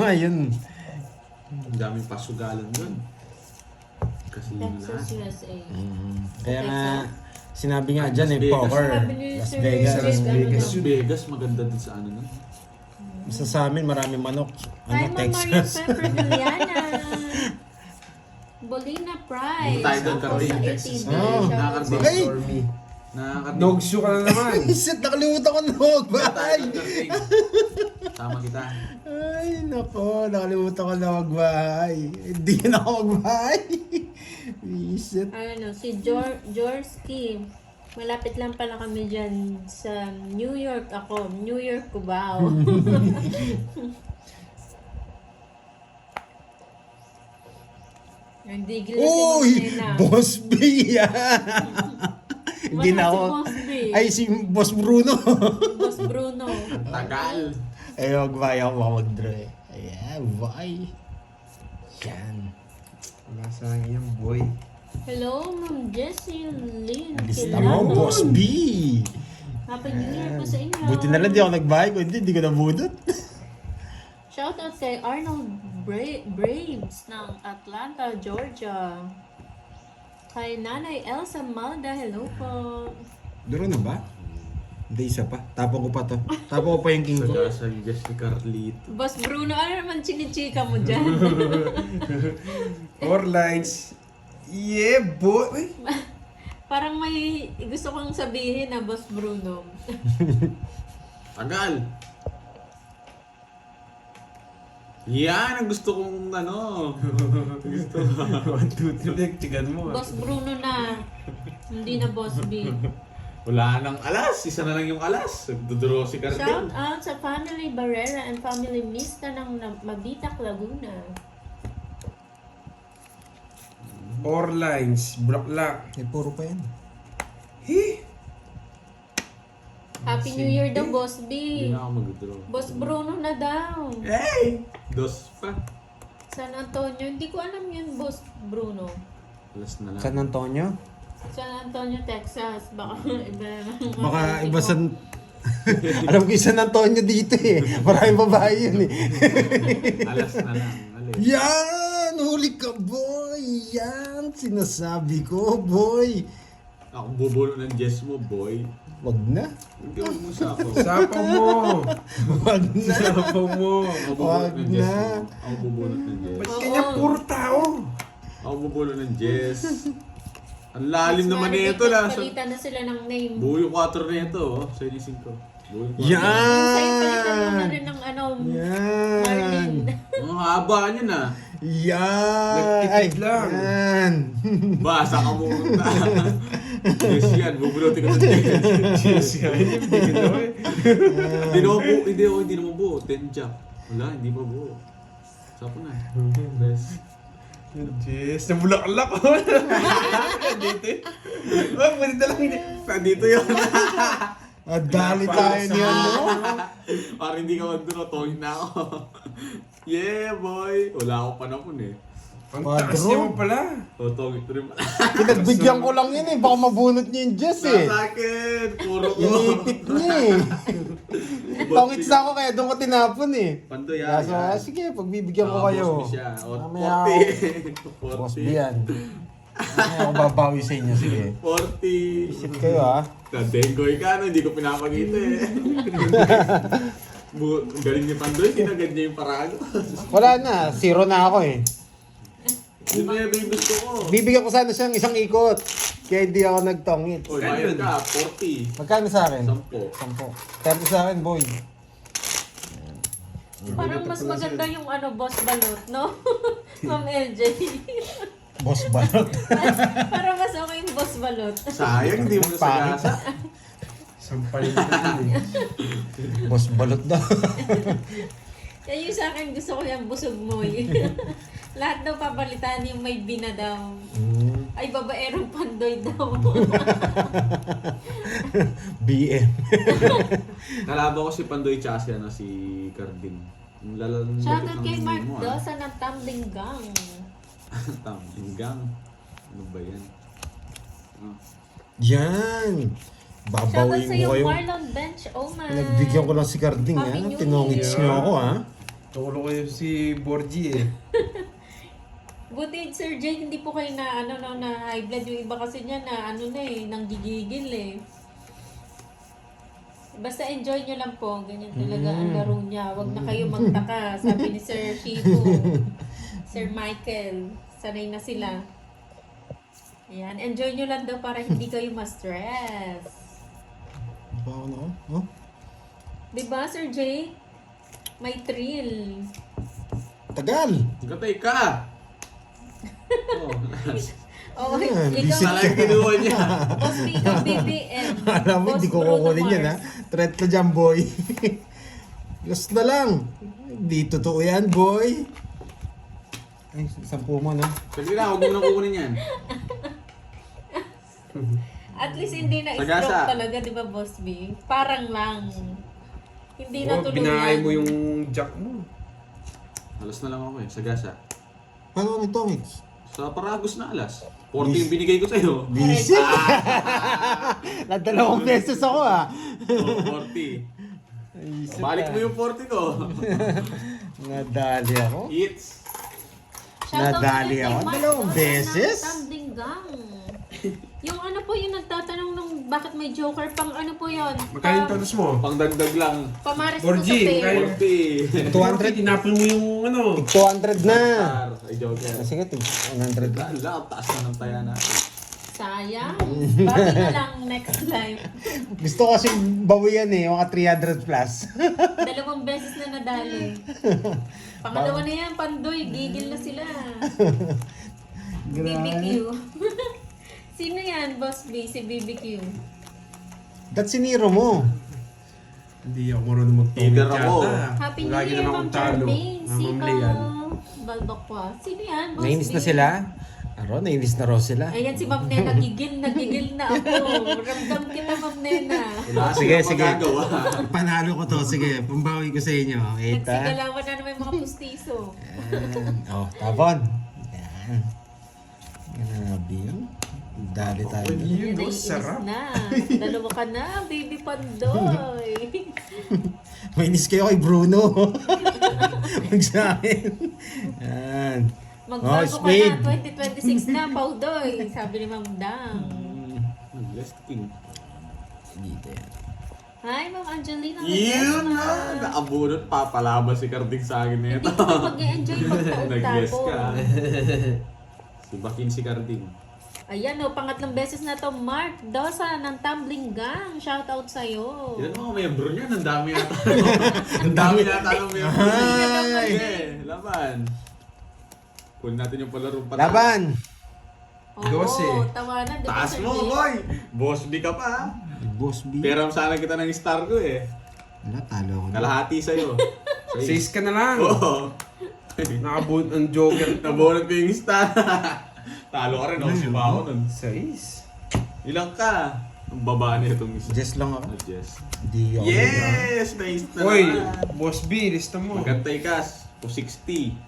nga yun. Ang daming pasugalan doon. Kasi yun Texas, lahat. USA. Kaya Okay, nga, so- sinabi nga Las dyan eh, Vegas. poker. Sabi ni Las Sir Vegas. Jake, Las Vegas. Las Vegas, maganda din sa ano nun. Basta sa amin, maraming manok. Hi, Ano, Ma'am Mario Texas. Pepper Villana. Bolina Price. Tayo doon, Ako Carlin, sa Texas. 18. Oh. Nakakarbig. Ay! Stormy. Nakakarbig. Dogsu ka na naman. Isit, nakalimutan ko na magbay. Tama kita. Ay, nako, nakalimutan ko na magbahay. Hindi na ako magbahay. Isit. Ano, si Jorski. Malapit lang pala kami dyan sa New York ako. New York, Cubao. Nagdigil na si Uy! Mosena. Boss B yan! Hindi na ako. Si Boss B. Ay, si Boss Bruno. Boss Bruno. Tagal. Ay, magbay ako mag-draw eh. Ayan, bye. Yan. Wala sa akin yung boy. Hello, Ma'am Jessie Lynn. Lista Kilala. mo, Boss B. Happy New Year po sa inyo. Buti na lang di ako nagbahay. Kung hindi ko nabudot. Shoutout kay Arnold Braves ng Atlanta, Georgia. Kay Nanay Elsa Malda, hello po. Duro na ba? Hindi, isa pa. Tapon ko pa to. Tapon ko pa yung king ko. Sa Jess ni Carlito. Boss Bruno, ano naman chinichika mo dyan? 4 lines. Yeah, boy. Parang may gusto kong sabihin na Boss Bruno. Tagal. Yan ang gusto kong ano. Gusto. 1, 2, 3, tigan mo. Boss Bruno na. Hindi na Boss B. Wala nang alas. Isa na lang yung alas. Nagduduro si Shout Cardin. out sa Family Barrera and Family Mista ng Mabitac, Laguna. 4 lines. Bulaklak. Eh, puro pa yan. Happy New Year daw, Boss B. Hindi na ako mag-draw. Boss Bruno na daw. Hey! Dos pa. San Antonio. Hindi ko alam yun, Boss Bruno. Alas na lang. San Antonio? San Antonio, Texas. Baka iba na lang. Baka iba San... Alam ko yung San Antonio dito eh. Maraming babae yun eh. Alas na lang. Alis. Yan! Huli ka, boy! Yan! Sinasabi ko, boy! Ako bubulo ng Jess mo, boy. Wag na. Hindi mo sa ako. Sapa mo. Wag na. Sapa mo. Ako bubulot Wag ng Jess na. mo. Ako bubulot ng Jess. Ba't kanya puro tao? Ako bubulot ng Jess. Ang lalim naman nito na. Palitan na sila ng name. Buo yung 4 nito, oh. Sa inising ko. Buo yung 4. Sa'yo palitan mo na Yan! rin ng ano, Yan! Marlin. Ang haba niya na. Yan! Nagtipid lang. Yan! Basa ka muna. Yes yan, bubulotin ko ng Jess. Cheers ka. Hindi ko eh. Hindi naman buo. Hindi naman buo. 10 jack. Wala, hindi pa buo. Sapo na. Best. Cheers. Na bulaklak ko. Dito eh. Oh, pwede na lang. Nandito yun. Dali tayo ni ano? Parang hindi ka mag-draw, tawin na ako. Yeah, boy. Wala akong panahon eh. Ang taas niya mo pala. O, tawin rin. Pinagbigyan ko lang yun eh. Baka mabunot niya yung Jess eh. Sa akin. Puro ko. Inipit niya eh. Tongits na ako kaya doon ko tinapon eh. Pandoy Kaso, yan. sige, pagbibigyan ko kayo. Boss siya. O, Mamaya 40. Boss B yan. Mamaya ako babawi sa inyo, sige. 40. Isip kayo ah. Nadengoy ka, no? Hindi ko pinapakita eh. Galing ni Pandoy, kinagad niya yung parago. Wala na, zero na ako eh. Yun na yung gusto ko. Bibigyan ko sana siyang isang ikot. Kaya hindi ako nagtongit. Oy, bayad ka, 40. Magkano sa akin? 10. 10. 30 sa akin, boy. Parang mas maganda yung ano, Boss Balot, no? Ma'am LJ. Boss balot. Parang mas okay yung Boss Balot. Sayang, hindi mo Pangit. nasagasa. Sampalin ka din eh. Boss balot daw. Kaya yung sa akin, gusto ko yung busog mo eh. Lahat daw papalitan yung may bina daw. Ay, babaerong pandoy daw. BM. Nalaban ko si Pandoy tsaka si, ano, si Cardin. Yung lalang Shoutout kay Mark mo, Dosa ng Tumbling Gang. Taminggang. Ano ba yan? Ah. Yan. Shoutout Babawin sa ko yung kayo. Marlon Bench Oman. Nagbigyan ko lang si Carding Happy ha. New Tinongits Year. niyo ako ha. Tulo ko si Borgie eh. Buti, Sir Jay, hindi po kayo na, na high blood. Yung iba kasi niya na, nanggigigil eh. Basta enjoy nyo lang po. Ganyan talaga ang laro niya. Huwag na kayo magtaka. Sabi ni Sir Shifu, Sir Michael, sanay na sila. Ayan, enjoy nyo lang daw para hindi kayo ma-stress. Paano? Oh? Diba, Sir Jay? May thrill. Tagal! Gatay ka! Oh, Oh, Ah, ikaw, sala yung kinuha niya. boss, ikaw, BBM. Alam mo, hindi ko Boss Bruno kukunin yan ha. Mars. Threat ka dyan, boy. Last na lang. Hindi totoo yan, boy. Ay, 10 mo, no? Sige na, huwag mo nang kukunin yan. At least hindi na Sagasa. stroke talaga, di ba, Boss B? Parang lang. Hindi na Oh, tuluyan. binahay mo yung jack mo. Alas na lang ako eh, sagasa. Paano nito, Mix? Sa Paragos na alas. 40 yung binigay ko sa'yo. Busy. Nadalawang beses ako ah. Oh, 40. Balik mo yung 40 ko. Nadali ako. Hits. Shoutout Nadali ulit kay ako. Mark Dalawang Dosa beses? ng Tambinggang. Yung ano po yung nagtatanong nung bakit may joker pang ano po yun? Magkano yung totos mo? Pangdagdag lang. Pamaris po sa Borgie, pair. magkano? 40. 200. Tinapon mo yung ano. 200 na. Star. Ay, joker. Sige, 100 na. Ala, ang taas na ng taya natin. Sayang. Bati na lang next life. Gusto ko kasi bawian eh, mga 300 plus. 2 beses na nadali. Pangalawa na yan, Pandoy. Gigil na sila. BBQ. Sino yan, Boss B? Si BBQ. That's siniro mo. Hindi ako marunong Leader mag-comment ako. yata. Happy New Lagi Year, naman Ma'am akong talo. Charmaine. Ma'am Sika. Leal. Baldokwa. Sino yan, Boss Nainis B? na sila? Aro, nainis na raw sila. Ayan si Ma'am Nena. Nagigil na ako. Ramdam kita, Ma'am Nena. Wala Sige, silang sige. magagawa. Panalo ko to. Sige, pambawi ko sa inyo. Ita. Nagsigalawan na naman yung mga pustiso. Oh, tapon. Yan. Grabe yun. Dali tayo. Yun, Yan, no? naiinis Sarap. na. Dalawa ka na, baby Pandoy. Mainis kayo kay Bruno. Huwag sa akin. Yan. Magbago ka speed. na, 2026 na, Paudoy. Sabi ni Ma'am Dang. Blessed King. Dito yan. Hi, Ma'am Angelina. Yun na! Naabunot, papalabas si Carding sa akin Hindi nito. ko mag-e-enjoy Nag-guess pagtaon-tapo. ka. Si Bakin si Carding. Ayan o, pangatlong beses na to, Mark Dosa ng Tumbling Gang. Shout out sa'yo. Ilan mga miyembro niyan? Ang dami yata. Ang dami yata ng miyembro. Hi! Sige, laban. Kunin natin yung palarong pala. Laban! Oo, 12. tawanan. di ba, Taas Sir mo, Jay? boy! Boss B ka pa, ha? Boss B. Pero sana kita ng star ko eh. Wala, talo ko na. Kalahati sa'yo. 6 ka na lang. Oo. Nakabot ang joker. Nabunot ko yung star. Talo ka rin ako si Bao nun. 6. Ilang ka? Ang baba niya itong isa. Just lang ako. Ah, Jess. Di ako. Yes! Nice na Hoy, naman. Boss B, lista mo. Magantay ka. O 60.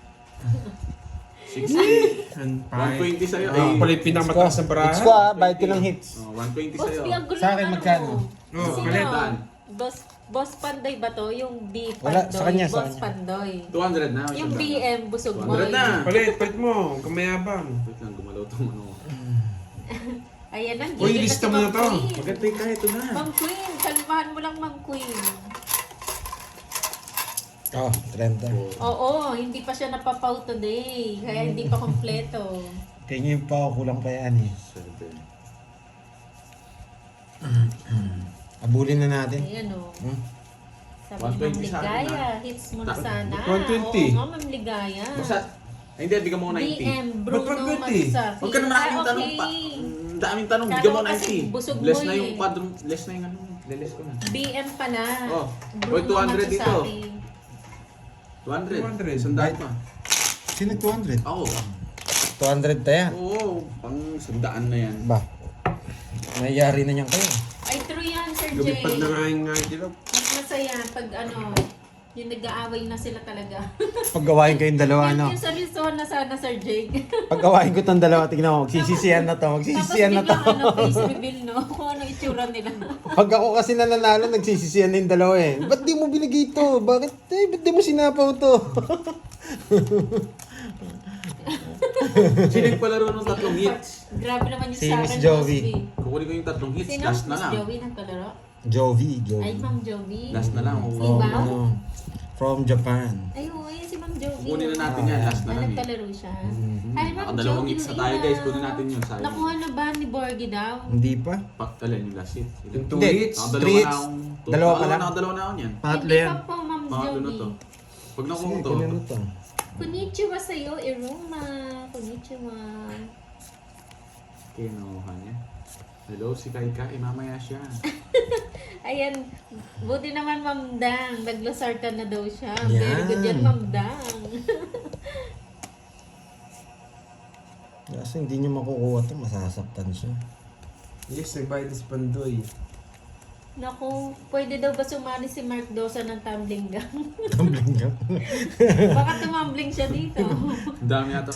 60. 120 sa'yo. Ay, pala yung pinakamataas na barahan. Hits ko ah, bayad ko ng hits. Oh, 120 Boss sa'yo. B, ang gulo Sa akin, ng ano magkano? mo. Oh, Sino? palitan. Boss Pandoy ba to? Yung B Pandoy. Wala, sa kanya, sa Boss kanya. Pandoy. 200 na. Yung BM, busog mo. 200 na. Palit mo. Kamayabang. Wait lang, gumalaw itong ano. Ayan ang Uy, gigil na lista si mo na Ma'am to. Queen. Magantay ka, ito na. Ma'am Queen, kalmahan mo lang Ma'am Queen. Oh, 30. Oo, hindi pa siya napapaw today. Kaya hindi pa kompleto. Kaya yung pa, kulang pa yan eh. 7. Abulin na natin. Ayan o. Hmm? Sabi ni Ma'am 120 sa akin, Ligaya, hits mo na sana. 120. Oo nga, Ma'am Ligaya. Basta, ay hindi, bigyan mo ko 90. BM, Bruno Ba't 120? Magsaki. Huwag ka naman aking tanong pa. Daming tanong, bigyan mo Kala ko kasi 90. busog Less mo na eh. yung padrong, less na yung ano. Less ko na. BM pala. Oh, Bruno Boy, 200 dito. Magsaki. 200. 200. Sandaan pa. Sino 200? Ako. 200 tayo. Oo, pang sandaan na yan. Ba? Nangyayari na niyan kayo. Ay, true yan, Sir Jay. Lumipad na nga yung dilaw. Mas masaya pag ano, Yung nag-aaway na sila talaga. Pag-gawain kayong dalawa, no? Yung seryosohan na sana, Sir Jake. Pag-gawain ko tong dalawa, tignan mo, magsisisihan na to, Tapos magsisisihan na to. biglang face reveal, no? Kung ano itsura nila. Pag ako kasi nananalo, nagsisisihan na yung dalawa eh. Ba't di mo binigay ito? Bakit? Ba't di mo sinapaw to? Sino yung palaro ng 3 hits? Grabe naman yung Si sa Miss akin, Jovi. Boss B. Kukunin ko yung 3 hits, Sino? last na Miss lang. Jovi nagkalaro? Jovi. Ay, Ma'am Jovi. Last na lang. From, From, Diba? from Japan. Ay, oo, ayan si Ma'am Jovi. Kukunin na natin yan, last na lang eh. Nagkalaro siya. Mhm. Ay, Ma'am Nakadalawang Jovi. hits na tayo guys, kunin natin yun. Sayang. Nakuha na ba ni Borgie daw? Hindi pa. Paktalan yung last hit. Yung 2 Hindi. hits. Nakadalawa Three na hits. akong... Dalawa pa lang. Nakadalawa na ako niyan. Pangatlo Hindi yan. pa po, Ma'am Pangatlo na Jovi. to. Pag nakuha Sige, to, kunin mo to. Konnichiwa sa'yo, Iruma. Konnichiwa. kinuha niya. Hello, si Kai, mamaya siya. Ayan, buti naman Ma'am Dang. Naglasartan na daw siya. Yan. Very good yan, Ma'am Dang. Kasi hindi niyo makukuha to, masasaktan siya. Yes, nagbayad si Pandoy. Naku, pwede daw ba sumali si Mark Dosa ng tumbling gang? Tumbling ka. Baka tumambling siya dito. Ang dami yata.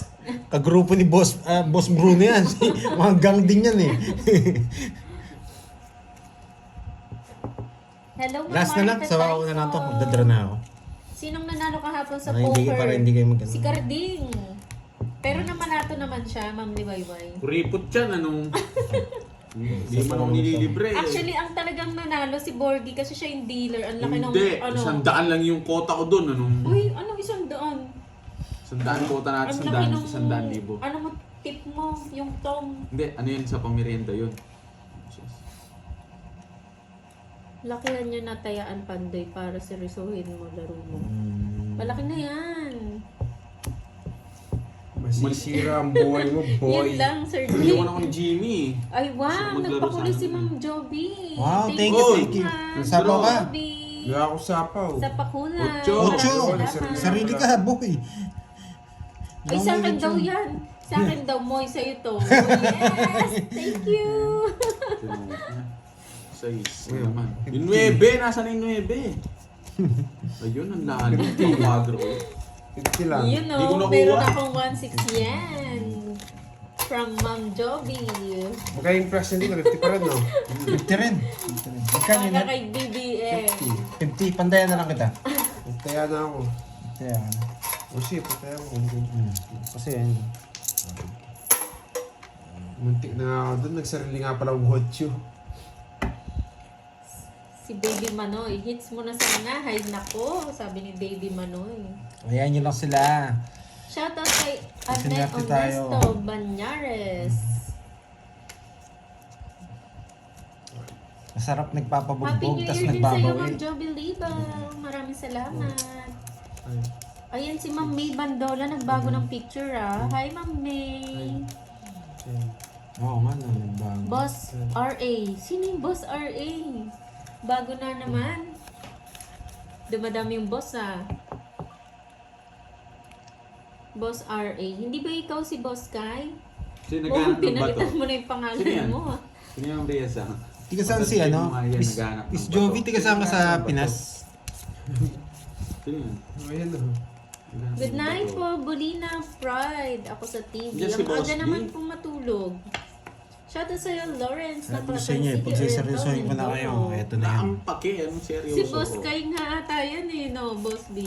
Kagrupo ni Boss Bruno yan. Mga gang din yan eh. Hello, Ma'am Last na lang, Marita sa una na to. Tyson. Magdadraw na ako. Sinong nanalo kahapon sa Ay, poker? para hindi kayo magano. Si Carding. Pero namanato naman siya, Ma'am Liwayway. Kuripot siya, anong... Hindi mo nang nililibre. Actually, ang talagang nanalo si Borgie kasi siya yung dealer. Ang laki ng Hindi, ano. 100 lang yung quota ko doon. Anong... Uy, anong 100? 100 quota natin, Ang laki ng... 100,000. Ano mo, tip mo, yung tom. Hindi, ano yun sa pamirienda yun. Lakihan niya natayaan Pandoy para seryosohin mo laro mo. Malaki na yan. Masisira ang buhay mo, boy. Yan lang, Sir Iwan Jake. ako ni Jimmy. Ay, wow! Gusto maglaro Nagpakuli sana si kami. Ma'am Joby. Wow, thank you, thank you. Ma'am Sapaw ka. Joby. Wala ako sapaw. Sa pakulay. Ocho. Ocho. Salamat. Sarili ka, boy. Ay, sa akin daw yan. Sa akin daw, Moy, sa ito. Oh, yes! Thank you! Sais naman. Yung 9, nasa na yung 9? Ayun, ang lalim. Ang quadro. 50 lang. You Di ko know, nakuha. meron akong 1.6 yan. From Ma'am Joby. Magkaya yung price nito, 50 pa rin, no? 50 rin. Magkano Para yun? kay BBM. 50. Pandayan na lang kita. Kaya na ako. Kaya, O sige, pataya ako. kasi yan. Muntik na ako doon. Nagsarili nga pala ang Gochu. Si Baby Manoy, hits mo na sana. Hay nako, sabi ni Baby Manoy. Ayan nyo lang sila. Shoutout kay Sinerte tayo. Ernesto Banyares. Masarap Happy nagpapabugbog, New tas Year din sa'yo, Ma'am nagbabawi. Joby Libang. Maraming salamat. Ayan si Ma'am May Bandola, nagbago ng picture ah. Hi Ma'am May. Oo nga, nagbago. Boss RA. Sino yung Boss RA? Bago na naman. Dumadami yung boss ah. Boss RA. Hindi ba ikaw si Boss Kai? Sino Oh, naghanap ng bato? pinalitan mo na yung Sino pangalan yan? mo ah. Sino yung Reza? Tiga saan si ano? Miss Jovi, tiga saan ka sa Pinas? Sino yun? Ayan, no? Good night po, Bolina Pride. Ako sa TV. Yes, si Ang Boss aga D. naman pong matulog. Shoutout sa'yo, Lawrence. Sabi ko sa inyo, pag siseryosohin ko na kayo, eto na yan. Ang pake, anong seryoso? Si Boss Kai nga ata yan eh, no? Boss B.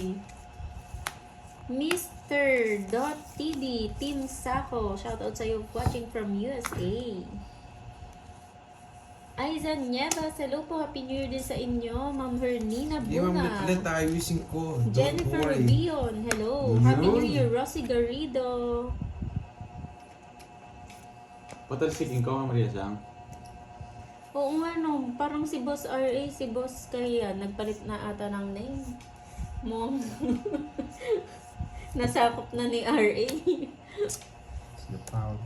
Mr.TV Team Sako. Shoutout sa'yo, watching from USA. Aizan Nieves, hello po. Happy New Year din sa inyo. Ma'am Hernina Hindi, ma'am, Bunga. let tayo missing ko. Don't Jennifer worry. Rubion, hello. Happy New Year, Rosie Garrido. Patalsikin ko, Ma'am Reza. Oo nga no, parang si Boss RA, si Boss kaya nagpalit na ata ng name. Mom. Nasakop na ni RA.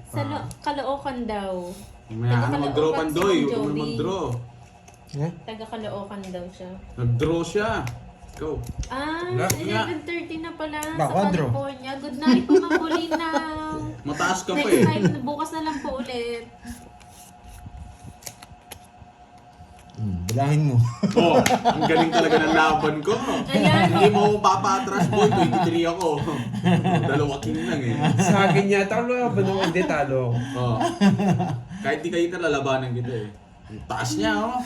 Sa Caloocan daw. Mamaya ka na mag-draw, Pandoy. Huwag mo na mag-draw. Eh? Taga Caloocan daw siya. Nag-draw siya. Go. Ah, Wala. 11:30 na pala sa Bakwadro. California. Good night po, Ma'am Bolina. Mataas ka pa Next eh. time, bukas na lang po ulit. Bilangin mo. Oh, ang galing talaga ng laban ko. Ayan. Hindi mo ako papatras boy, 23 ako. Dalawa king lang eh. Sa akin niya, talo ba nung hindi talo ako. Oh. Kahit di kayo lalabanan kita eh. Ang taas niya oh.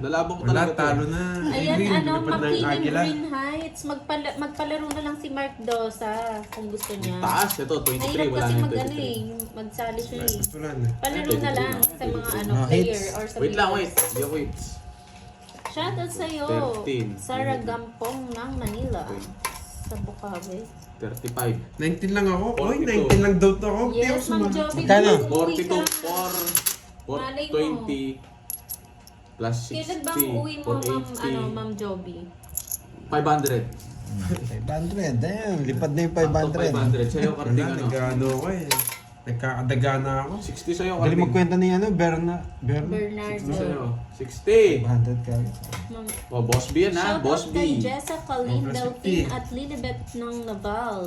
Lalaban ko Wala, talaga to. talo na. Ayan, Green, ano, lumipad na yung Makiling Agila. Green Heights. Magpalaro na lang si Mark Dosa kung gusto niya. Taas, ito, 23, Mahirap wala kasi na yung mag-ano 23. eh, magsali siya eh. Wala na. Palaro na lang sa mga ano No player hits. or sa Wait lang, wait. viewers. Hindi ako wait. Shoutout sa'yo, 13. Sarah Gampong ng Manila. Sa Bukawi. 35. 19 lang ako. Oy, 42. 19 lang daw to ako. Yes, Ma'am Joby. Magkano? umuwi 42 ka. for Malay mo. 20 plus 60 Kailan bang uwi mo, for Ma'am Joby? 500. 500. Ayun, lipad na yung 500. 500. Sa'yo, Wala, karting ano. nag-ano ako eh. Nagkakadagana ako. 60 sa'yo, Dali karting. magkwenta ni ano, Bernardo. 60 sa'yo. Bernardo. 60. 500 ka. Ma'am, Oh, Boss B yan ha, Boss shoutout kay B. Jessa, Colleen, Oh, plus Delphine 50. at Lilibet ng Naval.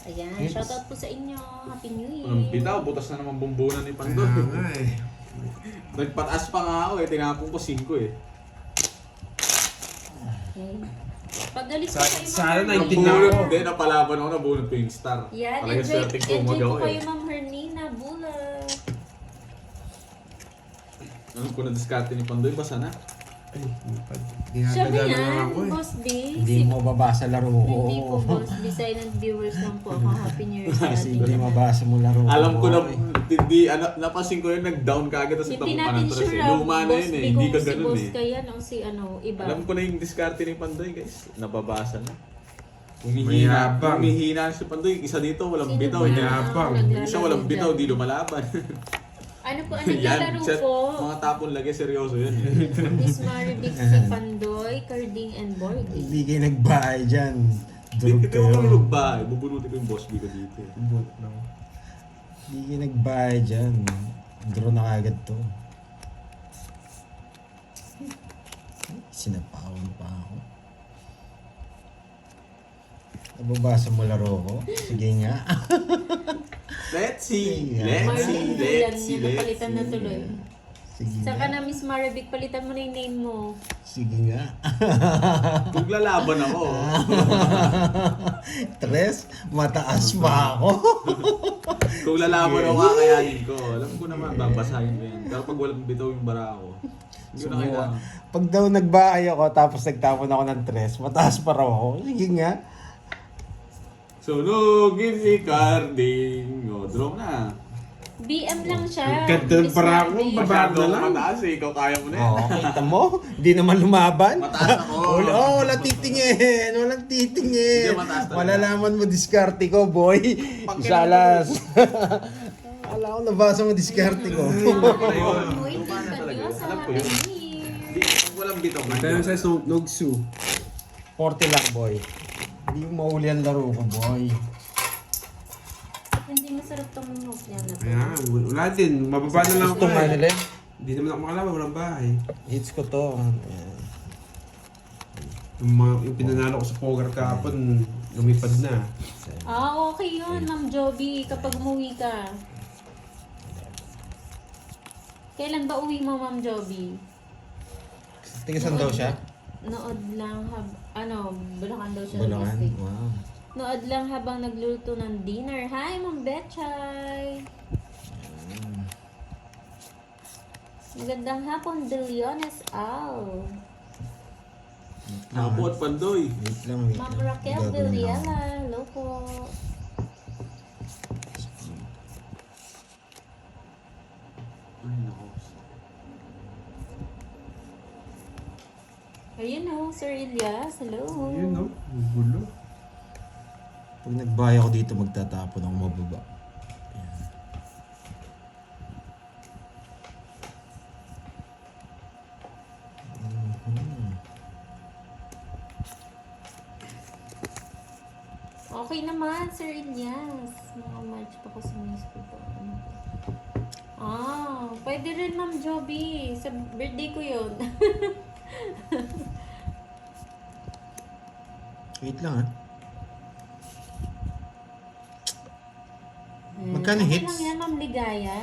Ayan, Yes. shoutout po sa inyo. Happy New Year. Ang bitaw, butas na naman bumbunan ni Kaya Pandoy. nga eh. Nagpataas pa nga ako eh, tinapong ko 5 eh. Okay. Pagalit ko Sa- kayo, sana Ma'am 19 na Hermina. ako. Hindi, napalaban ako, nabunod ko yung star. Yan, Talaga swerte ko enjoy umagaw po kayo, eh. Ma'am Hernina Bula. Alam ko na diskarte ni Pandoy, basa na. Ay, lipad. Siyempre Dinadagana lang yan, ako eh. Boss B. Hindi mo mababasa laro ko. Hindi po, Boss B. Silent viewers lang po ako. Happy New Year sa Kasi ating hindi lahat. mabasa mo laro ko. Alam ko na, boy. hindi, napansin ko yun, nag-down ka agad sa Hindi tapong natin panatras sure eh. ah, Luma na Boss yun B, eh, hindi kung ka si ganun Boss eh. kaya o si ano, iba. Alam ko na yung diskarte ni Pandoy guys, nababasa na. Mayabang. Humihina si Pandoy, isa dito walang Sino bitaw. ba Hindi, Mayabang. naglalaro isa walang bitaw, dyan? di lumalaban. Ano po, ang naglalaro set, po? mga tapon lagi, seryoso yun eh. Miss Maribig si Pandoy, Carding and Bordy. Hindi kayo nagbahay dyan. Durog Hindi ko kayo. kalulog ba? Bubunutin ko yung boss B ko dito eh. Bot lang. Hindi kayo nagbahay dyan. Draw na kagad to. Sinapawan pa ako. Nababasa mo laro ko? Sige nga. Let's see, Yeah. let's see, let's see, let's napalitan na tuloy. Sige Saka nga. na Miss Maribig, palitan mo na yung name mo. Sige nga. Maglalaban ako. Tres, mataas pa ako. Kung lalaban ako, kakayanin ko. Alam ko naman, babasahin ko yan. Pero pag walang bitaw yung bara ko, hindi ko na kailangan. Pag daw nagbahay ako tapos nagtapon ako ng tres, mataas pa raw ako. Sige nga. Sunugin si Carding. O, draw na. BM lang siya. Ang ganda ng Miss bara ko, Maribig. baba. Masyado na ako lang. mataas eh. Ikaw kaya mo na yan. Oo, kita mo? Hindi naman lumaban. Mataas ako. Walang titingin. Walang titingin. Hindi, mataas talaga. Malalaman mo diskarte ko, boy. Pag- Isalas. Wala ko nabasa mo diskarte ko. Waiting ka Diyos sa Alam ko Happy yun. New Year. Hindi, pag walang bitaw. Magkano sa Nogsu? 40 lang, boy. Hindi mo mahuli ang laro ko, boy. Hindi masarap tong milk niya na to. Kaya wala din. Mababa na lang ako Gusto mo, eh. Manila? Hindi naman ako makalaban, walang bahay. Hits ko to. Ayan. Yung pinanalo ko sa poker kahapon, lumipad na. Ah, okay yun, Ma'am Joby, kapag umuwi ka. Kailan ba uwi mo, Ma'am Joby? Tigasan daw siya? Nood lang, Bulacan daw siya. Bulacan? domestic. Wow. Nood lang habang nagluluto ng dinner. Hi, Ma'am Betchay! Magandang hapon, De Leones Al. Ako at Pandoy. Wait lang, wait Ma'am lang. Raquel Gagawin lang. Villela, hello po. Ay, nako. Ayun o, Sir Elias, hello. Yun no, gulo. Pag nagbahay ako dito, magtatapon ako mababa. Ayan. Mhm. Okay naman, Sir Elias. Naka-match pa ko sa miss ko po. Ah, pwede rin, Ma'am Joby. Sa birthday ko yun. Wait lang, ha? Magkano Okay hits? lang yan, Ma'am Ligaya.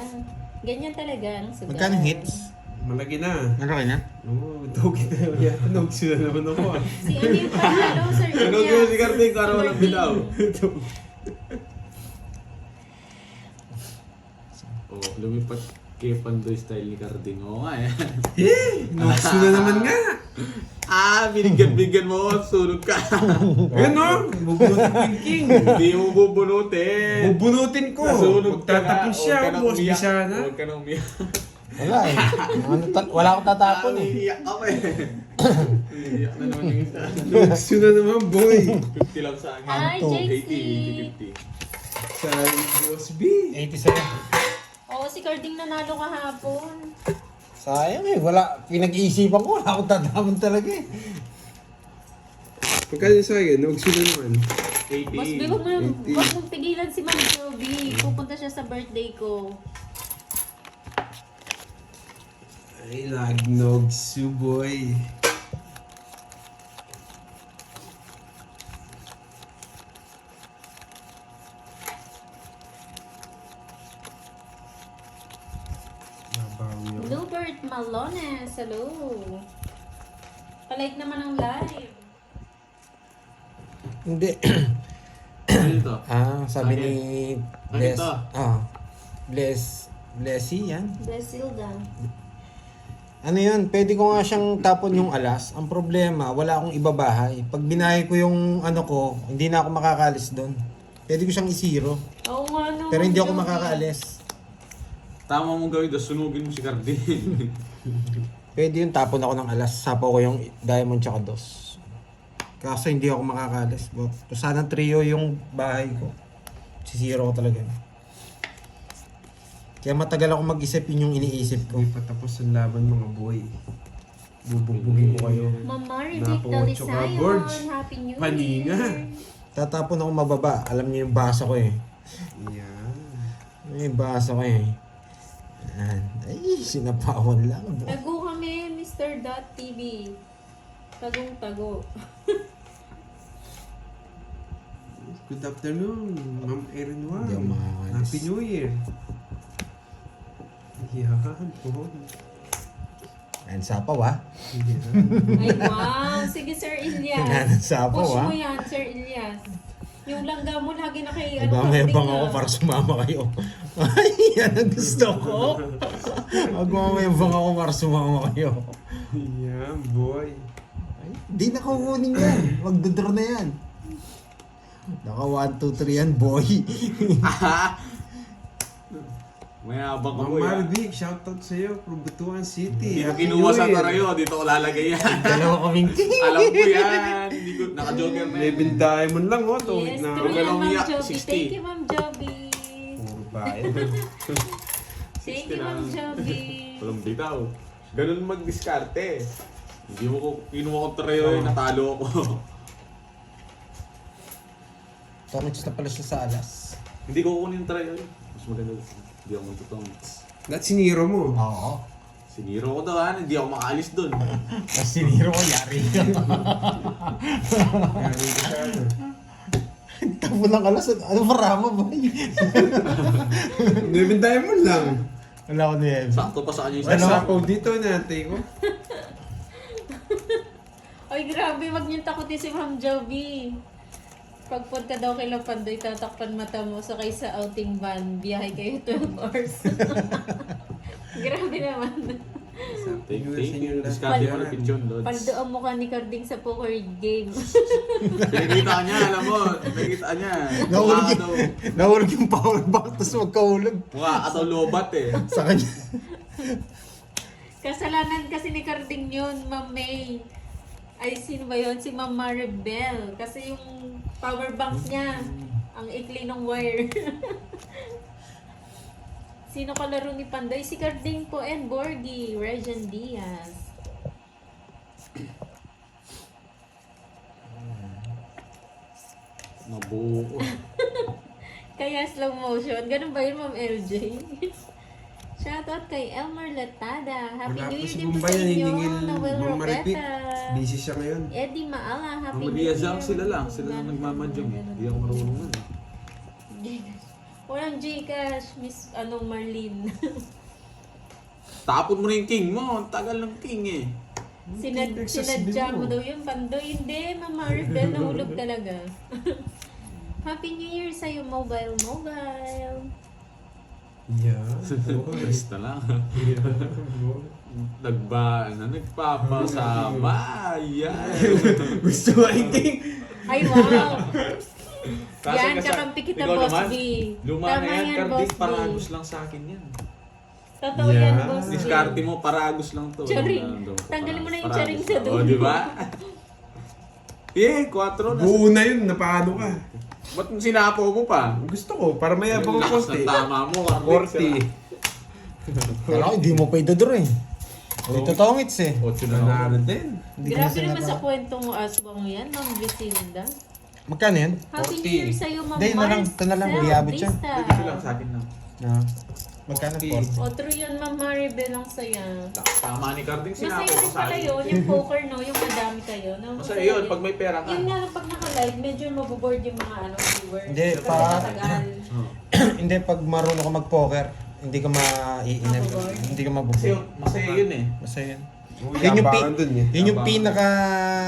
Ganyan talaga ang sugal. Magkano hits? Malaki na. Ano kayo na? Oo, togi na yata. Nagsulat naman ako ah. Si ano yung panalo, Sir Ano Ilyas? yung si Carding para walang bitaw? Oh, lumipat kay Pandoy style ni Carding. Oo nga eh. Nagsulat naman nga. Binigyan mo, sunog ka. Ayun o, bubunutin ko yung king. Hindi mo bubunutin. Bubunutin ko. Nasunog ka Magtatapon na. siya. Huwag ka nang Buwas umiyak. bisa na. Huwag ka nang umiyak. Wala eh. Wala akong tatapon eh. Iiyak ka pa eh. Iiyak na naman yung isa. Nagsulat naman, boy. 50 lang sa akin. Hi, Ano to? JC! 80, 50. Sa Boss B. 80 sa'yo. Oo, si Carding nanalo kahapon. Sayang eh. Wala. Pinag-iisipan ko. Wala akong tatapon talaga eh. Pagkano sa akin, nagsulat naman. 80. Mas bigo mo, wag mong pigilan si Ma'am Joby. Pupunta siya sa birthday ko. Ay, lagnog boy. Nabawi ako. Bluebird Malones, hello. Palike naman ang live. Hindi. Ano ito? Sabi Ano ni Ano Bless. ito? Blessy yan. Blasilda. Ano yun, pwede ko nga siyang tapon yung alas. Ang problema, wala akong ibabahay. Pag binahay ko yung ano ko, hindi na ako makakaalis doon. Pwede ko siyang isiro. Oo nga no. Pero hindi ako Joby. makakaalis. Tama mong gawin, tapos sunugin mo si Carding. Pwede yun, tapon ako ng alas. Sapo ko yung diamond tsaka dos. Kaso hindi ako makakaalis. Kung sana trio yung bahay ko, sisiro ko talaga. Kaya matagal ako mag-isip, yun yung iniisip ko. Hindi pa tapos ang laban mga boy. Bubugbugin ko kayo. Mama Ridic Napo-8 ka, Gorge. Dalisayon. Happy New Kanina. Year. Tatapon ako mababa. Alam niyo yung basa ko eh. Yan. Yung basa ko eh. Yan. Ay, sinapawan lang. Tago kami, Mr. TV. Tagong-tago. Good afternoon, Ma'am Erin Wang. Hindi ako makakaalis. Happy New Year. Yan po. Ayan, sapaw ah. Yan. Ay, wow. Sige, Sir Ilyas. Ayan, sapaw Push ah. mo yan, Sir Ilyas. Yung langga mo lagi na kay Magmamayabang Carding, ako ah. para sumama kayo. Ay, yan ang gusto ko. Magmamayabang ako para sumama kayo. Yan, boy. Ay, di na kukunin yan. Magdodraw na yan. Naka 1, 2, 3 yan, boy. May habang Ma'am ako yan. Marvic, shoutout sa iyo from Butuan City. Hindi ko Happy kinuha New sa Year. Tarayo, dito ko lalagay yan. Dalawa kaming Alam ko yan. Hindi ko, naka-joker na yan. 11 diamond lang oh, tuwid Yes, na. true Huwag ka yan, lang Ma'am umiyak, Joby. 60. Thank you, Ma'am Joby. Puro bayan. Thank you, Ma'am Joby. Walang bitaw. Ganun mag-diskarte. Hindi mo ko, kinuha ko Tarayo, natalo ako. Tongits na pala siya sa alas. Hindi ko kukunin yung Tarayo. Mas maganda. Hindi ako magtutongits. That's siniro mo. Oo. Siniro ko daw, hindi ako makaalis dun. Tapos siniro ko, yari ka. Kaya rin ka ano. Tapon ng alas. Ano marama ba? 11 diamond lang. Wala ko na yan. Sakto pa sa kanya yung Sa Ano? sapaw dito, nantay ko. Ay, grabe. Wag niyong takutin si Ma'am Joby. Pagpunta daw kay Lapandoy, tatakpan mata mo. Sakay sa outing van. Biyahe kayo 12 hours. Grabe naman. Thank you. Diskarte mo na picture, Lods. Paldo ang mukha ni Carding sa poker game. Nakikita niya, alam mo. Nakikita niya. Nahulog Mukha ka daw. Nahulog yung power bank, tapos magkahulog. Mukha ka daw lobat eh. Sa kanya. Kasalanan kasi ni Carding yun, Ma'am May. Ay, sino ba yun? Si Ma'am Maribel. Kasi yung power bank niya, ang ikli ng wire. Sino kalaro ni Pandoy? Si Carding po and Borgie, Regan Diaz. Mabuo ko. Kaya slow motion. Ganun ba yun, Ma'am LJ? Shoutout kay Elmer Latada. Happy Wala New pa Year si din po Bombay, sa inyo. naniningil Noel Ma'am Maripit. Robeta. Busy siya ngayon. Eddie Maala. Happy Ang New Year. mag-iazang sila lang. Sila lang nagmamadyong. Hindi ako marunong nun. Walang Gcash, Miss Marlene. Tapon mo na yung king mo. Ang tagal ng king eh. Sinadya mo daw yung Pandoy. Hindi, Ma'am Maribel, nahulog talaga. Happy New Year sa'yo, mobile. Yeah. Basta lang. Nagpapasama. Yan. Gusto mo, I think. Ay, wow! Kasi Yan, kasi- kakampi kita, ikaw Boss naman, B. Luma Tama na yan, yan, Cardiff, Boss B. paragos lang sa akin yan. Totoo Yeah. yan, Boss B. Diskarte mo, paragos lang to. Charing. Ano, Tanggalin mo na yung paragos charing lang. sa dulo. O, di ba? Yeah, 4 na. Buo na yun, napano ka. Ba't sinapo mo pa? Gusto ko, para mayabang Ang ko lakas konti. ng tama mo, Cardiff. 40. Kala ko, hindi mo pa idodoro eh. Ito tongits eh. 8 na Nanalo ako. din. Hindi ko Grabe na naman sa sinagawa. kwentong aswang yan, Ma'am Brisilda. Magkano yan? Happy 40. New Year sa'yo, Ma'am Hindi, na lang, ito na lang, liabot siya. Dito lang sa akin na. Ah. Magkano 40. po? O, true yun, Ma'am Maribel lang saya. Tama ni Cardiff, sinapo Masaya ko rin sa pala akin. yun, yung poker, no? Yung madami kayo. No? Masaya yun, pag may pera ka. Yun nga lang, pag naka-live, medyo maboboard yung mga viewers. Hindi, Kasi pa- matagal. Oh. Hindi, pag marunong ka mag-poker, hindi ka ma-iinip. Maboboard. Hindi ka Kasi mabuboard. masaya yun eh. Masaya yan. Yun yung, Yun yung Yabangan. pinaka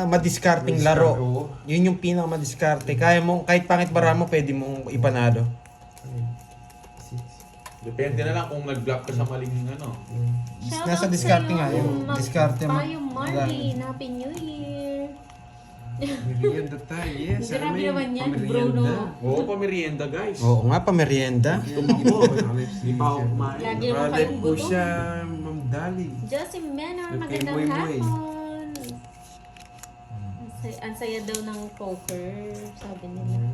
madiskarting laro. Oo. Yun yung pinaka madiskarte. Kaya mo, kahit pangit bara mo, pwede mong ipanalo. Depende na lang kung nag-block ka sa maling ano. Shoutout Nasa diskarte sa'yo, nga yun. Ma'am Diskarte mo. Payo Marlene, Happy New Year. Merienda tayo, yes. Grabe naman yan, pamerienda. Bruno. Oo, pamerienda guys. Oo nga, pamerienda. Tumakbo. Hindi pa ako kumain. Lagi naman Nakalit kayong po gutom. siya, Ma'am Dali. Josie Menor, Kay magandang Moy Moy. hapon. Ang saya daw ng poker, sabi nila.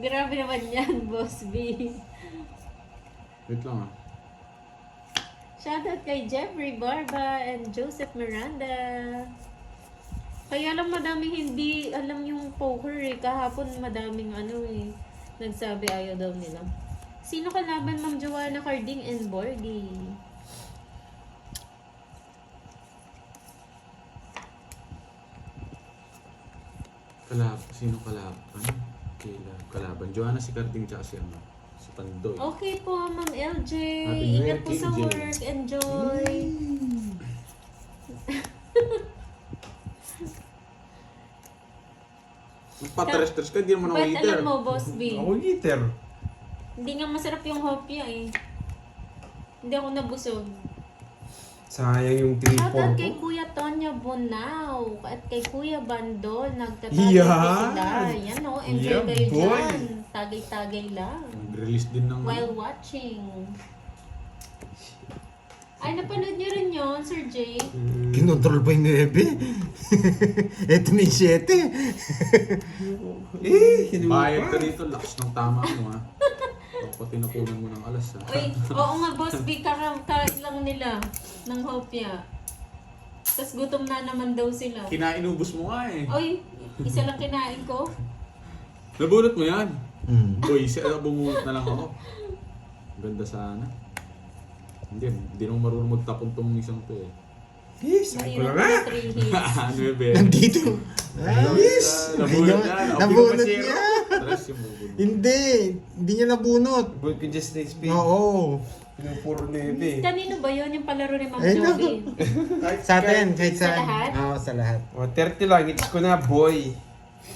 Grabe naman yan, Boss B. Wait lang ah. Shoutout kay Jeffrey Barba and Joseph Miranda. Kaya lang madaming hindi alam yung poker eh. Kahapon madaming nagsabi ayaw daw nila. Sino kalaban, Ma'am Joanna Carding and Borgie? Sino kalaban? Kalaban. Joanna si Carding tsaka si ano. Si Pandoy. Okay po, Ma'am LJ. Happy New Year, Ingat po sa KJ. work. Enjoy. Magpa-tres-tres ka, di naman ako But eater. alam mo, Boss B, Ako eater. hindi nga masarap yung hopya eh. Hindi ako nabusog. Sayang yung 3-4 Shoutout ko. kay Kuya Tonyo Bonao at kay Kuya Bandol. Nagtatagay Yan! po sila. Yan o, enjoy Yeah, kayo boy! dyan. Tagay-tagay lang. Nag-release din ng... While watching. Ay, napanood niyo rin yun, Sir Jay? Kinontrol pa yung 9. Ito na yung 7. Bayad ka dito, lakas ng tama mo ha. Pati nakunan mo ng alas ha. Uy, oo nga, Boss B, kakakain lang nila ng hopya. Tapos gutom na naman daw sila. Kinainubos mo nga eh. Uy, isa lang kinain ko. Nabunot mo yan. Hmm. Uy, bumunot na lang ako. Ganda sana. Hindi naman marunong magtapon tong isang to eh. Yes, sabi ko na Mahirap nga. na 3 hits. Ano yun, be? Nandito. Yes! Nabunot na. Nabunot Zero. niya. Tres yung bubunot. Hindi niya nabunot. But can just next page. Oo. Pinupuro na yun eh. Kanino ba yun yung palaro ni Ma'am Ay, Joby? Sa atin, kahit Sa saan. lahat? Oo, sa lahat. O, 30 lang. It's ko na, boy.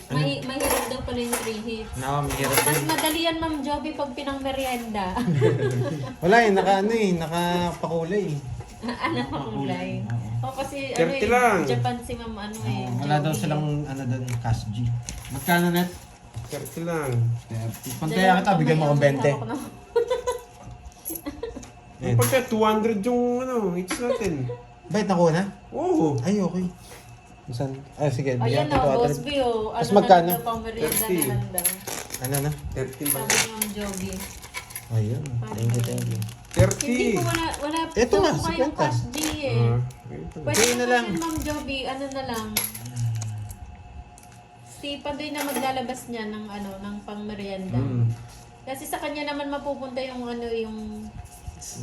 Mahirap daw pala yung 3 hits. Mahirap Mas din. madali yan, Ma'am Joby, pag pinang merienda. Wala eh, nakapakulay. Anak ko kulay. O kasi 30 lang. Japan si Ma'am Wala daw Joby. silang doon, cash G. Magkano net? 30 lang. 30. Pantaya kita, bigyan mo akong 20. Hawak na. Yung pagka 200 yung hits natin. Bait nakuha na? Oo. Ay, okay. Saan? Ah, sige. Ayan bigyan ko o, 200. Boss B o. Tapos Ano magkano? na daw, pang merienda 30. na lang daw. Ano na? 30 lang. Sabi ni Ma'am Joby. Ayun. Thank you, thank you. Hindi 30. po wala Eto po nga, kayong 50. cash D eh. Pwede Kayo na lang. yun, Ma'am Joby, ano na lang. Si Pandoy na maglalabas niya ng ng pang-merienda. Kasi sa kanya naman mapupunta yung yung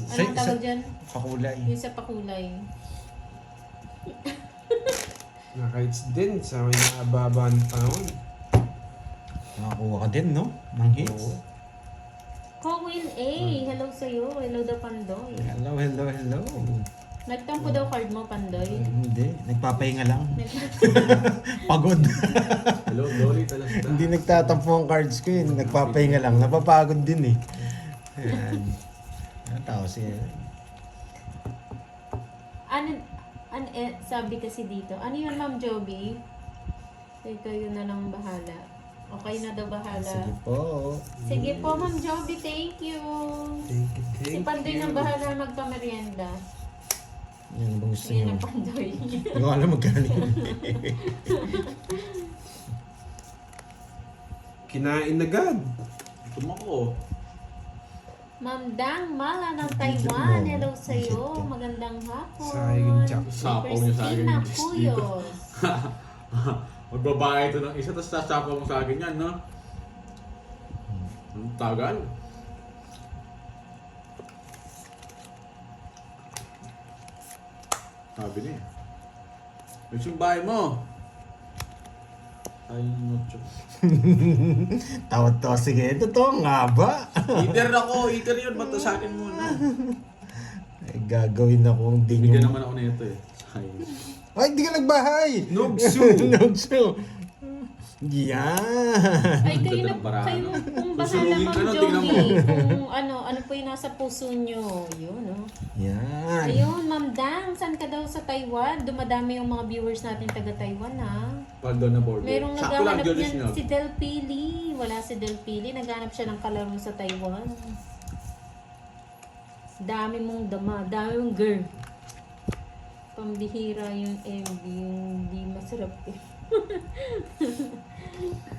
anong tawag dyan? Pakulay. Yung sa pakulay. Naka-hits din sa may nakababa ng panahon. Nakakuha ka din, no? Ng hits. Oo. Coin A, hello sa'yo. Hello daw, Pandoy. Hello, hello, hello. Nagtampo daw card mo, Pandoy. Hindi, nagpapahinga lang. Pagod. Hello, Dolly, talasta. Hindi nagtatampo ang cards ko yun. Nagpapahinga lang. Napapagod din eh. Ayan. Ang tao siya. Sabi kasi dito, ano yun, Ma'am Joby? Kayo na lang bahala. Okay na daw bahala. Sige po. Sige po, Ma'am Joby, thank you. Thank you, Si thank Pandoy you. nang bahala magpamerienda. Yan ba gusto Yan nyo? ang Pandoy. Hindi ko alam magkano yun. Kinain agad. Tumako. Ma'am Dang Mala ng Taiwan, hello sa'yo. Magandang hapon. Sayang chap. Sapaw niyo sa akin Christina yung cheese dito. Puyos. Magbabae ito ng isa, tapos sasapaw mo sa akin yan, no? Ang tagal. Sabi niya. Where's yung bahay mo? Ay, mucho. Tawad to. Sige, totoo nga ba? Eater ako, eater yun. Ba't sa akin muna? Ay, gagawin ako hindi Bigyan nyo. naman ako nito eh. Ay. Ay, hindi ka nagbahay! Nogsu. Nogsu! Yan! Ay, kayo na, Ganda ng barako. kayo kung bahala, Susunugin Ma'am ka na, Joby. tingnan Kung ano po yung nasa puso nyo. Yun, oh. Yan! Ayun, Ma'am Dang, saan ka daw sa Taiwan? Dumadami yung mga viewers natin taga Taiwan, ha? Pag doon na board. Merong Sakto lang, naghahanap Jonas niyan, niyo. si Del Pili. Wala si Del Pili, naghanap siya ng kalaro sa Taiwan. Dami mong dama, dami mong girl. Pambihira yung MB, yung di masarap eh.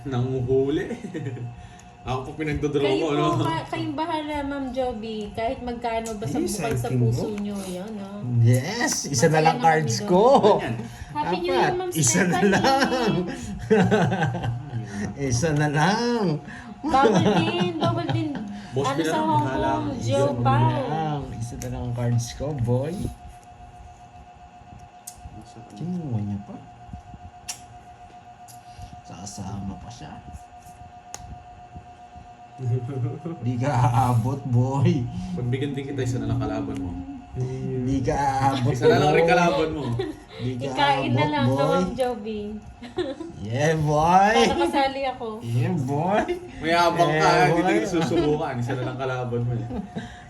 Nanguhuli. Ako po pinagdodraw Kayo ko, no? po, kayong bahala, Ma'am Joby. Kahit magkano basta Yes, bukal sa I think puso mo. nyo, yan, no? Yes! Isa na Masaya lang na cards kami ko! Ganyan. Happy New Year, Dapat, Ma'am isa na Stephanie. lang! Isa na lang! Bawal din. Boss Ano Pina sa lang, Hong bahala. Kong, Isa Joe Isa na Pao. lang. Isa na lang ang cards ko, boy. Kinuha niya pa. Sasama pa siya. Di ka aabot, boy. Pagbigyan din kita, isa na lang kalaban mo. Di ka aabot, Isa na lang rin boy. kalaban mo. Di ka Ikain na aabot, lang, no, boy. Ma'am Joby. Yeah, boy. Para kasali ako. Yeah, boy. May abang ka, Eh, hindi boy. tayo susubukan. Isa na lang kalaban mo. eh.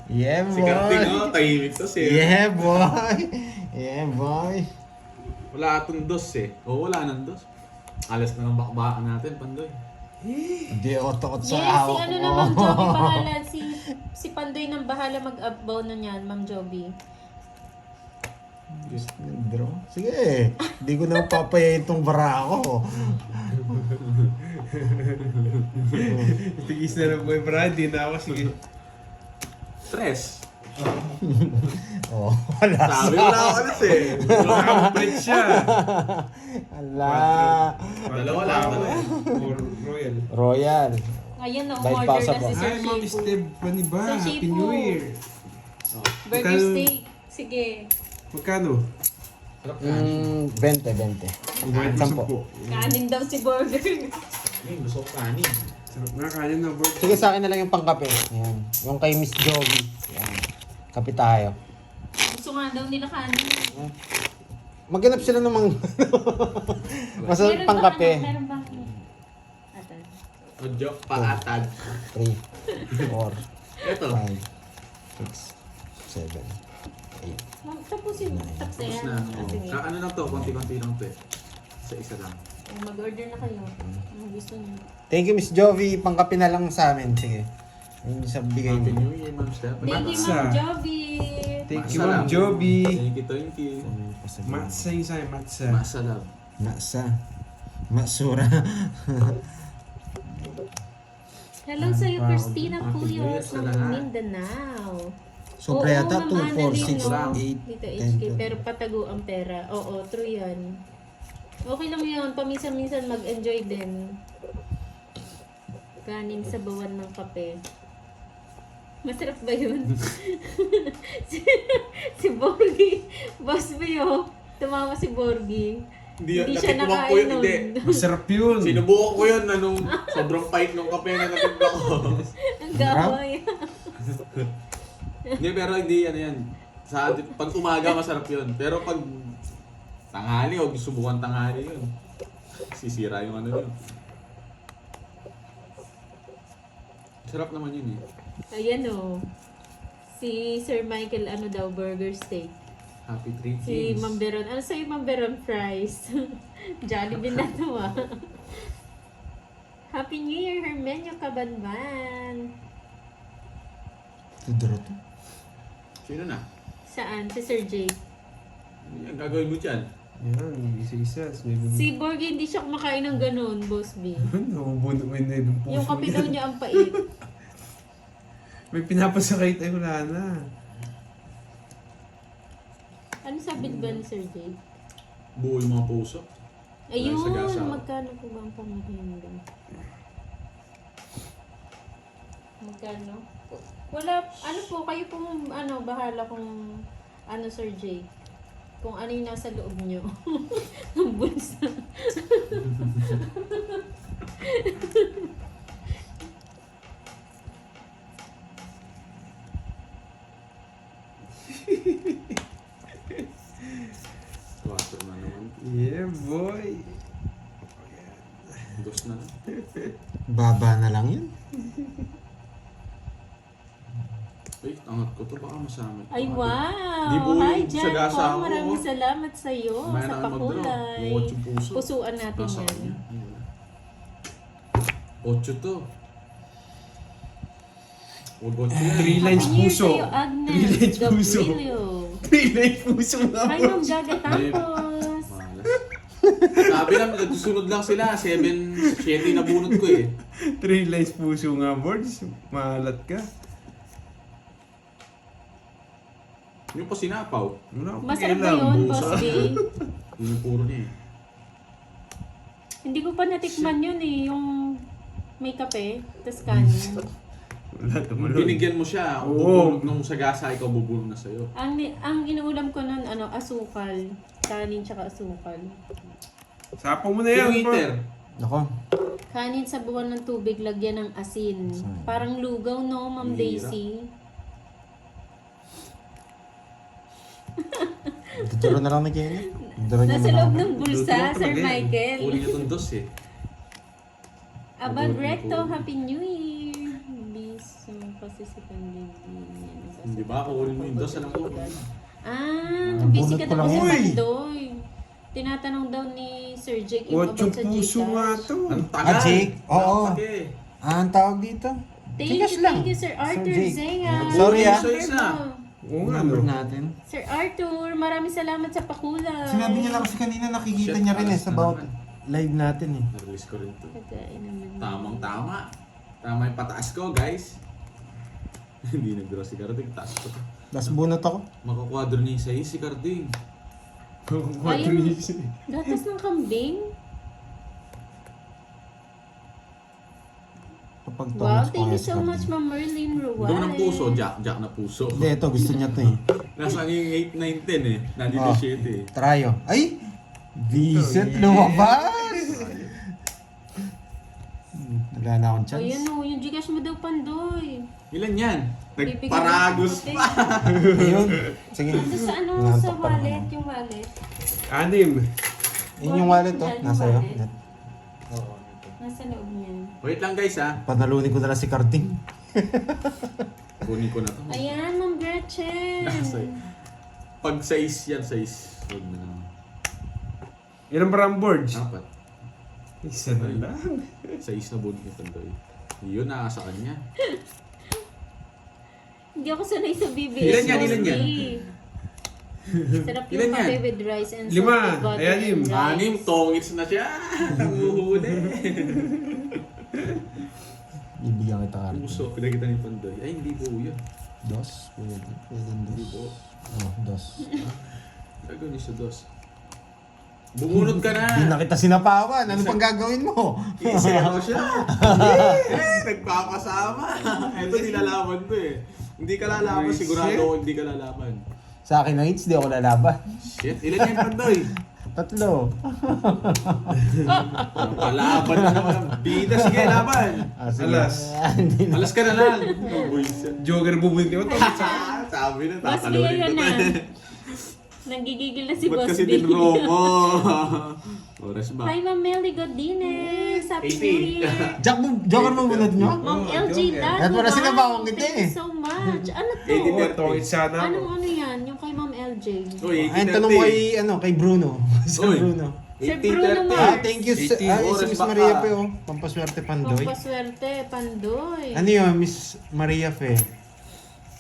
Yeah, Si Karting, boy. oh, tahimik to siya. Yeah, boy. Yeah, boy. Wala atong dos eh. O wala nang dos. Alas na ng bakbakan natin, Pandoy. Hindi ako takot sa Yes, si hawak ano ko. na, Ma'am Joby, bahala. Si Pandoy nang bahala mag-upbound na niyan, Ma'am Joby. Draw? Sige, hindi ko na papayayin itong bara ko. Tigis na lang boy, Brad. Di na ako. Sige. Tres. Oh, wala. Sabi ko na ako alas eh. Nakapalit siya. Wala. Dalawa lang, dalawa. Or Royal. Royal. Ayun na, By umorder Pausa na po. si Sir Hi, Ma'am Shifu. Steve. Pani ba? Sir Happy Shifu. New Year. Burger Magkano? steak. Sige. Magkano? 20. Umayat mo Sampo. 10. Kanin daw si Burger. Ay, gusto ko kanin. Sarap na kanin na, Bert. Sige, sa akin na lang yung pangkape. Ayan. Yung kay Miss Joey. Ayan. Kape tayo. Gusto nga daw nila kanin. Maghanap sila namang masarap Meron pangkape. ba, meron ba? Atan. O joke, paatag. 3, 4, Ito. 5, 6, 7, 8. Tapusin. Tapos na Tapos yan. na. Ah, sige. Ano lang to, konti-konti lang to eh. Isa lang. Mag-order na kayo. Ano gusto niyo? Thank you, Miss Jovi. Pangkape na lang sa amin. Sige. Yun sa bigay Happy niyo. New Year, Ma'am Steph. Thank you, Matza. Ma'am Joby. Thank you, Ma'am Joby. Thank you. Matza yung sa'yo, Matza. Masalab. Nasa. Masura. Hello sa'yo, Christina Happy New Year Puyos sa ng lahat. Mindanao. So, Oo, yata Ma'am 2, 4, Annalyn, 6, no? 8, Dito 10, HK, pero patago ang pera. Oo, true yan. Okay lang yun. Paminsan-minsan mag-enjoy din. Kanin sa bawan ng kape. Masarap ba yun? si Borgie. Boss Bio. Tumawa si Borgie. Hindi siya natikman ko nakain yun, nun. hindi. Masarap yun. Sinubukan ko yun na nung sobrang pahit nung kape na natimpla ko. Ang gawa yan. Hindi, pero hindi ano yan. Pag umaga, masarap yun. Pero pag tanghali, o subukan tanghali yun. Sisira yung ano yun. Sarap naman yun eh. Ayan o. Si Sir Michael, ano daw, burger steak. Happy Three Si Kings. Ma'am Beron, ano sa'yo Ma'am Beron, fries? Jollibee na to ah. Happy New Year, Hermenio Kabanban. Tudro to. Sino na? Saan? Si Sir Jake. Ang gagawin mo dyan? Yan, isa-isa. Si Borg hindi siya kumakain ng ganun, Boss B. Nabubuno mo na yung puso Yung kape niya. daw niya ang pait. May pinapasakay tayo, wala na. Ano sabi ba ni Sir Jake? Buo yung mga puso. Ayun, Sa gasa. magkano po ba ang pamahindo? Magkano? Wala, ano po, kayo po, ano, bahala kung, ano, Sir Jake. Kung ano yung nasa loob nyo. Ang bulsa. Water na naman. Yeah, boy. Dos na lang. Baba na lang yun. Ay, angat ko to. Baka masama. Ay, Di wow! buo Hi, yung Jan sagasa po. ako, Maraming oh. salamat sa iyo Mamaya sa na kayo mag-draw. pakulay. Buot yung puso. Pusuan natin Nasa yan. kanya. Ay, wala. 8 to. Huwag 8 yan. 3 lines Happy New Year puso. sa'yo, Agnes 3 lines puso. Gabrilio. 3 lines puso nga Hi, po. Ma'am Gaga Tapos. Malas. Sabi lang, nagsusunod lang sila. 7 na bunot ko eh. 3 lines puso nga, boards. Mahalat ka. Yung pa sinapaw. Wala akong Masarap ba pakialam. yun, busa. Boss B? Yun yung puro niya eh. Hindi ko pa natikman yun eh, yung may kape, tas kanin. Wala, Kung tumalon. binigyan mo siya, kung Oo. bubulog nung sagasa, ikaw bubulog na sa'yo. Ang inuulam ko nun, ano, asukal. Kanin tsaka asukal. Sapo mo na yan, Yung bro. eater. Ako. Kanin sa buwan ng tubig, lagyan ng asin. Parang lugaw, no, Ma'am Bihira. Daisy? Tuturo na lang ni Kenny. Tuturo niya Nasa na loob lang. ng bulsa, Luto Sir talaga eh. Michael. Uli niya itong dos eh. Abag Recto, Happy New Year! Biso, kasi si Di ba? Kukunin mo yung dos, alam ko. Ah, Ang busy bunot ka ko daw lang sa yun. Pandoy. Tinatanong daw ni Sir Jake yung about 8 sa puso nga Gcash. to. Ang tagal. Jake? Oo. Napake. Ang tawag dito? Thank you, Sir Arthur Jake. Zea. Sorry, ah. Isa-isa. Oo nga, Number no. natin. Sir Arthur, maraming salamat sa pakulay. Sinabi niya lang kasi kanina nakikita Shit, niya rin eh alas sa na about naman. live natin eh. Na-release ko rin to. Pagkain naman. Tamang-tama. Tama yung pataas ko, guys. Hindi nag-draw si Carding. Taas ko to. Tapos bunot ako. Makakwadro niya yung size si Carding. Ayun. Gatas ng kambing? Kapag Wow, thank you so much, Ma'am Merlin Ruwal. Gawa ng puso, Jack na puso. Hindi, ito gusto niya to eh. Nasaan yung 8, 9, 10 eh. Nandito Oh. 7 eh. Tryo. Ay! Visit lumabas! Wala na akong chance. Ayan o, yung Gcash mo daw, Pandoy. Ilan yan? Bibigyan Nagparagos mo ng pa. Ayun. Sige. Ito sa ano, Nantok sa pa naman wallet, ako. yung wallet. 6. Yun yung wallet to. Yan, Nasa yung iyo. wallet. Nasa loob niyan. Wait lang guys ha. Panalunin ko na lang si Carding. Kunin ko na to. Ayan, Ma'am Gretchen. Pag size yan, size. Huwag na lang. Ilan ba ang boards? 4. Isa na lang. Size na bunot ni Pandoy. Yun, nasa kanya. Hindi ako sanay sa BBS. Ilan yan, ilan yan? Sarap Ilan yung yan? kape with rice and 5. salted butter Ayan, and rice. 6, tongits na siya. Nanguhuli. Bibigyan kita Carding. Puso, pinagkita ni Pandoy. Ay, hindi po yun. Dos? Pwede. Pwede Hindi dos. po. Oh, dos. Gagawin niyo sa dos. Bumunot ka Hindi na. na kita sinapawan. Ano pang gagawin mo? Isero siya. Nagpapasama. Ito nilalaman ko eh. Hindi ka lalaman, sigurado ako hindi ka lalaman. Sa akin na hits, di ako lalaban. Shit, ilan yan, Pandoy? 3. Palaban na naman. Bida, sige, laban. Sige. Alas. Hindi na. Alas ka na lang. Oh, boys. Joker bubunti mo to. Sabi na, Boss B, tatalunin ayun ko na. to. Nagigigil na si Ba't Boss kasi B. dinro mo? Oras ba? Hi, Ma'am Melly Godines. Happy 80. New Year. Joker mo bunod nyo? Ma'am Oo, LG Joker. Dad. At wala sila wow, bawang kita Thank you eh. so much. Ano to? 80. Oo, tongit sana ako. Anong ano yan? Yung kay Ma'am LJ. Uy, Ay, tanong mo kay Bruno. Sa Uy. Bruno. Sir Bruno mo. Thank you. 80 Si oras Miss baka. Maria Fe, oh. Pampaswerte Pandoy. Pampaswerte, Pandoy. Ano yun, Miss Maria Fe?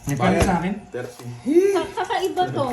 May pala sa akin? 30. Kakaiba to.